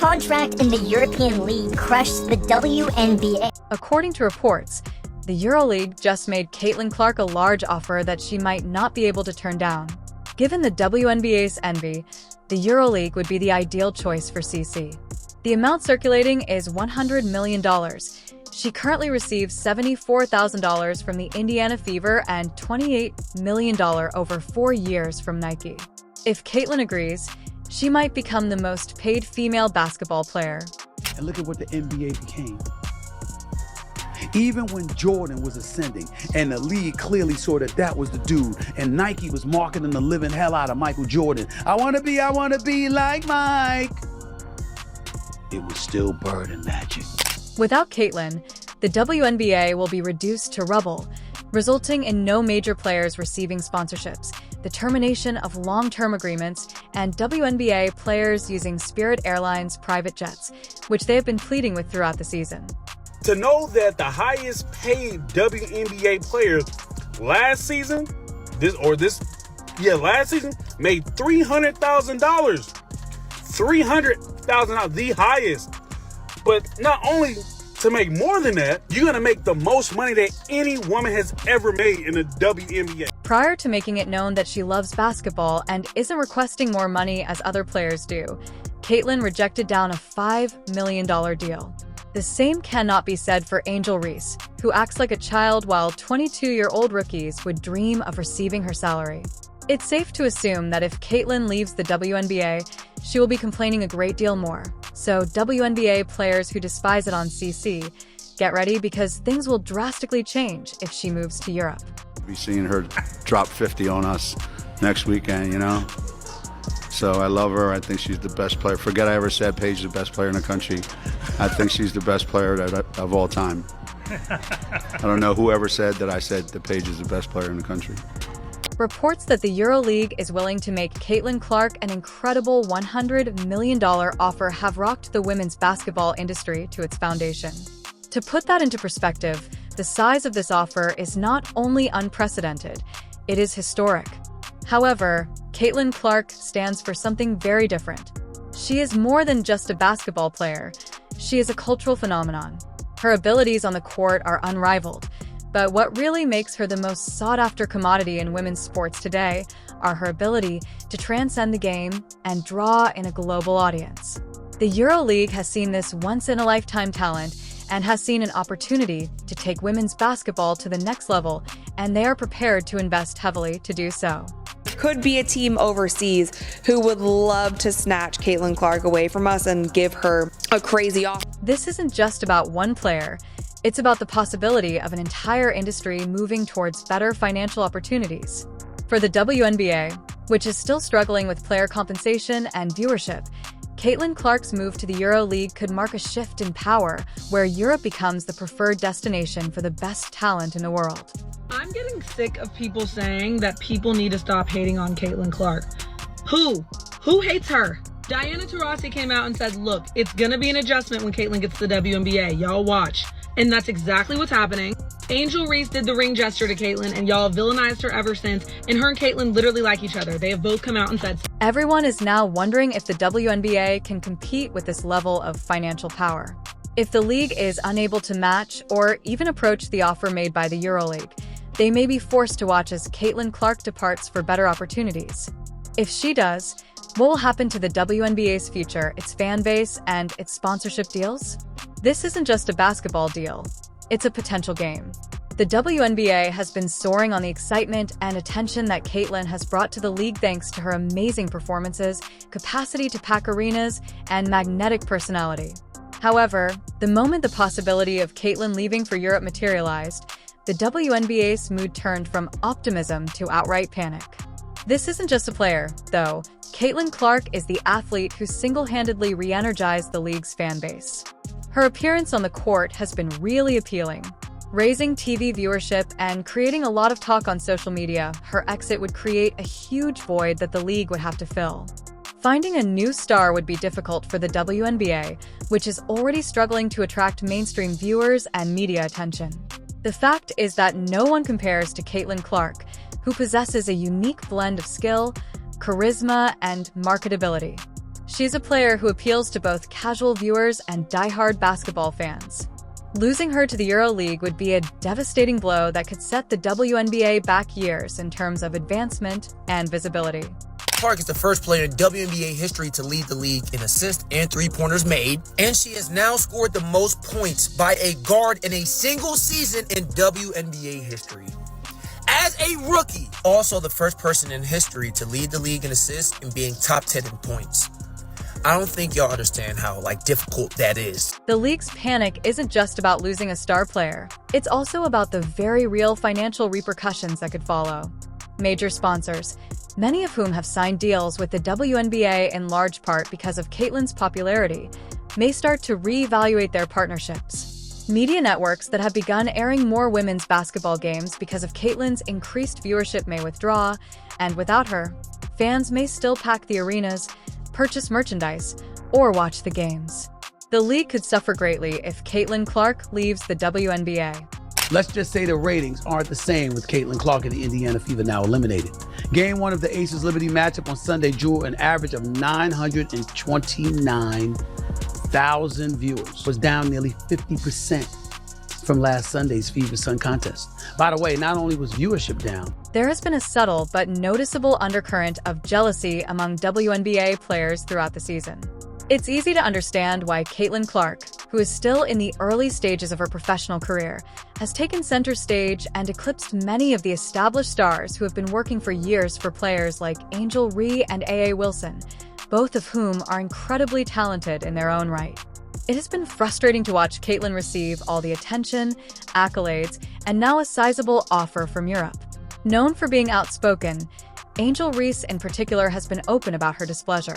contract in the European League crushed the WNBA. According to reports, the EuroLeague just made Caitlin Clark a large offer that she might not be able to turn down. Given the WNBA's envy, the EuroLeague would be the ideal choice for CC. The amount circulating is $100 million. She currently receives $74,000 from the Indiana Fever and $28 million over 4 years from Nike. If Caitlin agrees, she might become the most paid female basketball player. And look at what the NBA became. Even when Jordan was ascending and the league clearly saw that was the dude, and Nike was marketing the living hell out of Michael Jordan. I wanna be like Mike. It was still Bird and Magic. Without Caitlin, the WNBA will be reduced to rubble, resulting in no major players receiving sponsorships, the termination of long-term agreements, and WNBA players using Spirit Airlines private jets, which they have been pleading with throughout the season. To know that the highest paid WNBA player last season made $300,000. $300,000, the highest. But not only to make more than that, you're going to make the most money that any woman has ever made in the WNBA. Prior to making it known that she loves basketball and isn't requesting more money as other players do, Caitlin rejected down a $5 million deal. The same cannot be said for Angel Reese, who acts like a child while 22-year-old rookies would dream of receiving her salary. It's safe to assume that if Caitlin leaves the WNBA, she will be complaining a great deal more. So WNBA players who despise it on CC, get ready because things will drastically change if she moves to Europe. Be seeing her drop 50 on us next weekend, you know? So I love her. I think she's the best player. Forget I ever said Paige is the best player in the country. I think she's the best player of all time. I don't know whoever said that I said that Paige is the best player in the country. Reports that the EuroLeague is willing to make Caitlin Clark an incredible $100 million offer have rocked the women's basketball industry to its foundation. To put that into perspective, the size of this offer is not only unprecedented, it is historic. However, Caitlin Clark stands for something very different. She is more than just a basketball player. She is a cultural phenomenon. Her abilities on the court are unrivaled. But what really makes her the most sought-after commodity in women's sports today are her ability to transcend the game and draw in a global audience. The EuroLeague has seen this once-in-a-lifetime talent and has seen an opportunity to take women's basketball to the next level, and they are prepared to invest heavily to do so. Could be a team overseas who would love to snatch Caitlin Clark away from us and give her a crazy offer. This isn't just about one player. It's about the possibility of an entire industry moving towards better financial opportunities. For the WNBA, which is still struggling with player compensation and viewership, Caitlin Clark's move to the EuroLeague could mark a shift in power, where Europe becomes the preferred destination for the best talent in the world. I'm getting sick of people saying that people need to stop hating on Caitlin Clark. Who? Who hates her? Diana Taurasi came out and said, look, it's gonna be an adjustment when Caitlin gets to the WNBA. Y'all watch. And that's exactly what's happening. Angel Reese did the ring gesture to Caitlin, and y'all villainized her ever since, and her and Caitlin literally like each other. They have both come out and said so. Everyone is now wondering if the WNBA can compete with this level of financial power. If the league is unable to match or even approach the offer made by the EuroLeague, they may be forced to watch as Caitlin Clark departs for better opportunities. If she does, what will happen to the WNBA's future, its fan base, and its sponsorship deals? This isn't just a basketball deal. It's a potential game. The WNBA has been soaring on the excitement and attention that Caitlin has brought to the league thanks to her amazing performances, capacity to pack arenas, and magnetic personality. However, the moment the possibility of Caitlin leaving for Europe materialized, the WNBA's mood turned from optimism to outright panic. This isn't just a player, though. Caitlin Clark is the athlete who single-handedly re-energized the league's fan base. Her appearance on the court has been really appealing. Raising TV viewership and creating a lot of talk on social media, her exit would create a huge void that the league would have to fill. Finding a new star would be difficult for the WNBA, which is already struggling to attract mainstream viewers and media attention. The fact is that no one compares to Caitlin Clark, who possesses a unique blend of skill, charisma, and marketability. She's a player who appeals to both casual viewers and die-hard basketball fans. Losing her to the EuroLeague would be a devastating blow that could set the WNBA back years in terms of advancement and visibility. Clark is the first player in WNBA history to lead the league in assists and three-pointers made, and she has now scored the most points by a guard in a single season in WNBA history. As a rookie, also the first person in history to lead the league in assists and being top 10 in points. I don't think y'all understand how difficult that is. The league's panic isn't just about losing a star player. It's also about the very real financial repercussions that could follow. Major sponsors, many of whom have signed deals with the WNBA in large part because of Caitlyn's popularity, may start to reevaluate their partnerships. Media networks that have begun airing more women's basketball games because of Caitlyn's increased viewership may withdraw, and without her, fans may still pack the arenas, purchase merchandise, or watch the games. The league could suffer greatly if Caitlin Clark leaves the WNBA. Let's just say the ratings aren't the same with Caitlin Clark and the Indiana Fever now eliminated. Game 1 of the Aces Liberty matchup on Sunday drew an average of 929,000 viewers, was down nearly 50% from last Sunday's Fever Sun contest. By the way, not only was viewership down, there has been a subtle but noticeable undercurrent of jealousy among WNBA players throughout the season. It's easy to understand why Caitlin Clark, who is still in the early stages of her professional career, has taken center stage and eclipsed many of the established stars who have been working for years for players like Angel Reese and A.A. Wilson, both of whom are incredibly talented in their own right. It has been frustrating to watch Caitlin receive all the attention, accolades, and now a sizable offer from Europe. Known for being outspoken, Angel Reese in particular has been open about her displeasure.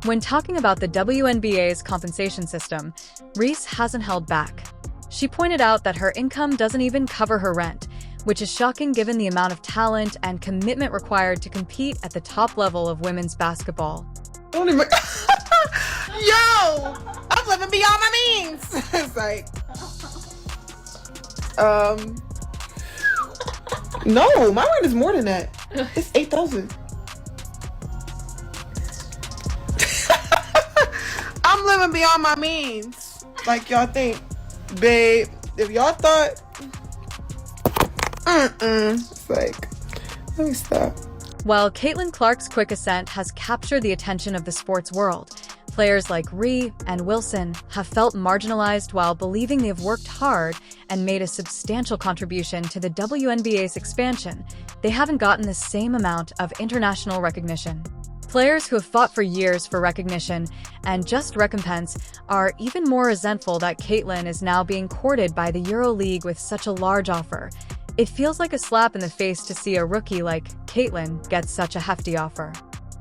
When talking about the WNBA's compensation system, Reese hasn't held back. She pointed out that her income doesn't even cover her rent, which is shocking given the amount of talent and commitment required to compete at the top level of women's basketball. Yo! I'm living beyond my means! It's like... No, my rent is more than that. It's 8,000. I'm living beyond my means. Like y'all think. Babe, if y'all thought... It's like... Let me stop. While Caitlin Clark's quick ascent has captured the attention of the sports world, players like Reese and Wilson have felt marginalized while believing they have worked hard and made a substantial contribution to the WNBA's expansion. They haven't gotten the same amount of international recognition. Players who have fought for years for recognition and just recompense are even more resentful that Caitlin is now being courted by the EuroLeague with such a large offer. It feels like a slap in the face to see a rookie like Caitlin get such a hefty offer.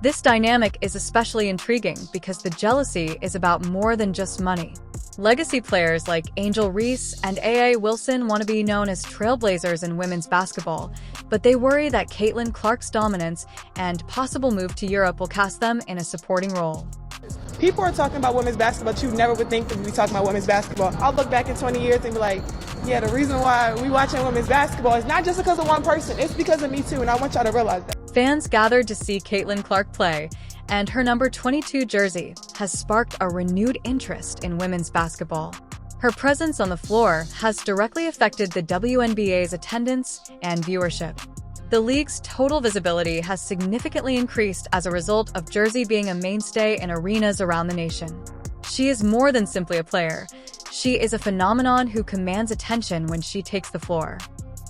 This dynamic is especially intriguing because the jealousy is about more than just money. Legacy players like Angel Reese and A.A. Wilson want to be known as trailblazers in women's basketball, but they worry that Caitlin Clark's dominance and possible move to Europe will cast them in a supporting role. People are talking about women's basketball, but you never would think that we'd be talking about women's basketball. I'll look back in 20 years and be like, yeah, the reason why we watching women's basketball is not just because of one person, it's because of me too, and I want y'all to realize that. Fans gathered to see Caitlin Clark play, and her number 22 jersey has sparked a renewed interest in women's basketball. Her presence on the floor has directly affected the WNBA's attendance and viewership. The league's total visibility has significantly increased as a result of Jersey being a mainstay in arenas around the nation. She is more than simply a player. She is a phenomenon who commands attention when she takes the floor.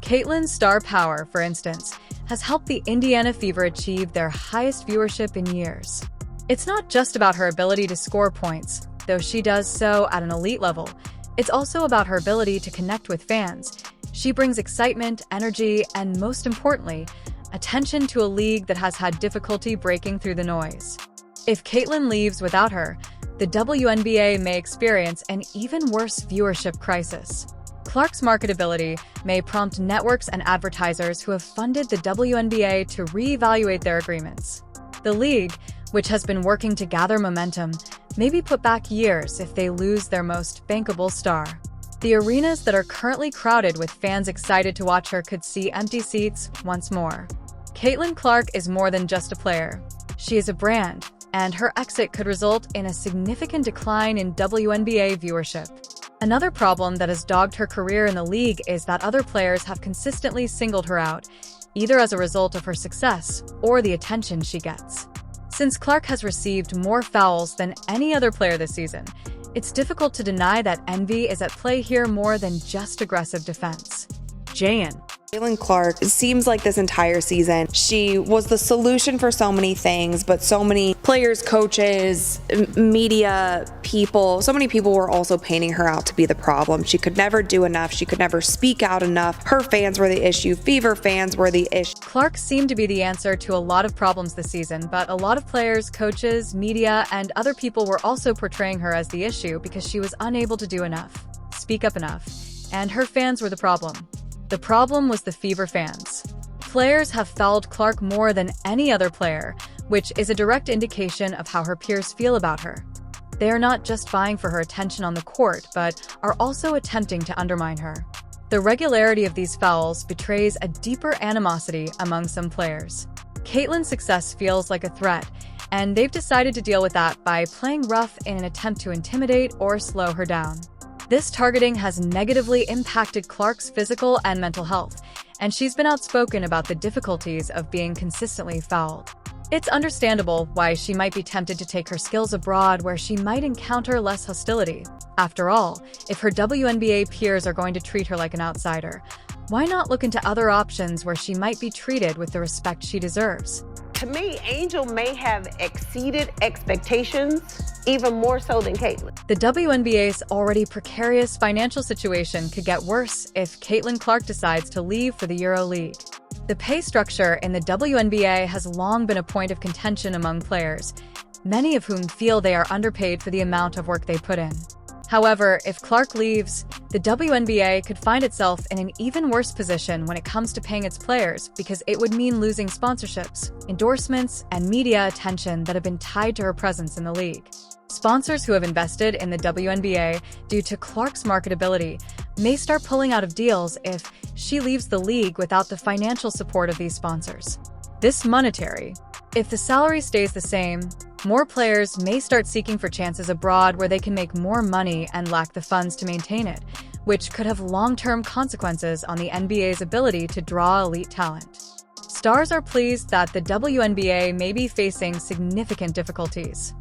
Caitlin's star power, for instance, has helped the Indiana Fever achieve their highest viewership in years. It's not just about her ability to score points, though she does so at an elite level. It's also about her ability to connect with fans. She brings excitement, energy, and most importantly, attention to a league that has had difficulty breaking through the noise. If Caitlin leaves without her, the WNBA may experience an even worse viewership crisis. Clark's marketability may prompt networks and advertisers who have funded the WNBA to reevaluate their agreements. The league, which has been working to gather momentum, may be put back years if they lose their most bankable star. The arenas that are currently crowded with fans excited to watch her could see empty seats once more. Caitlin Clark is more than just a player. She is a brand, and her exit could result in a significant decline in WNBA viewership. Another problem that has dogged her career in the league is that other players have consistently singled her out, either as a result of her success or the attention she gets. Since Clark has received more fouls than any other player this season, it's difficult to deny that envy is at play here more than just aggressive defense. Jayan. Caitlin Clark, it seems like this entire season, she was the solution for so many things, but so many players, coaches, media people, so many people were also painting her out to be the problem. She could never do enough. She could never speak out enough. Her fans were the issue. Fever fans were the issue. Clark seemed to be the answer to a lot of problems this season, but a lot of players, coaches, media, and other people were also portraying her as the issue because she was unable to do enough, speak up enough, and her fans were the problem. The problem was the Fever fans. Players have fouled Clark more than any other player, which is a direct indication of how her peers feel about her. They are not just vying for her attention on the court, but are also attempting to undermine her. The regularity of these fouls betrays a deeper animosity among some players. Caitlin's success feels like a threat, and they've decided to deal with that by playing rough in an attempt to intimidate or slow her down. This targeting has negatively impacted Clark's physical and mental health, and she's been outspoken about the difficulties of being consistently fouled. It's understandable why she might be tempted to take her skills abroad where she might encounter less hostility. After all, if her WNBA peers are going to treat her like an outsider, why not look into other options where she might be treated with the respect she deserves? To me, Angel may have exceeded expectations even more so than Caitlin. The WNBA's already precarious financial situation could get worse if Caitlin Clark decides to leave for the EuroLeague. The pay structure in the WNBA has long been a point of contention among players, many of whom feel they are underpaid for the amount of work they put in. However, if Clark leaves, the WNBA could find itself in an even worse position when it comes to paying its players because it would mean losing sponsorships, endorsements, and media attention that have been tied to her presence in the league. Sponsors who have invested in the WNBA due to Clark's marketability may start pulling out of deals if she leaves the league without the financial support of these sponsors. This monetary. If the salary stays the same, more players may start seeking for chances abroad where they can make more money and lack the funds to maintain it, which could have long-term consequences on the NBA's ability to draw elite talent. Stars are pleased that the WNBA may be facing significant difficulties.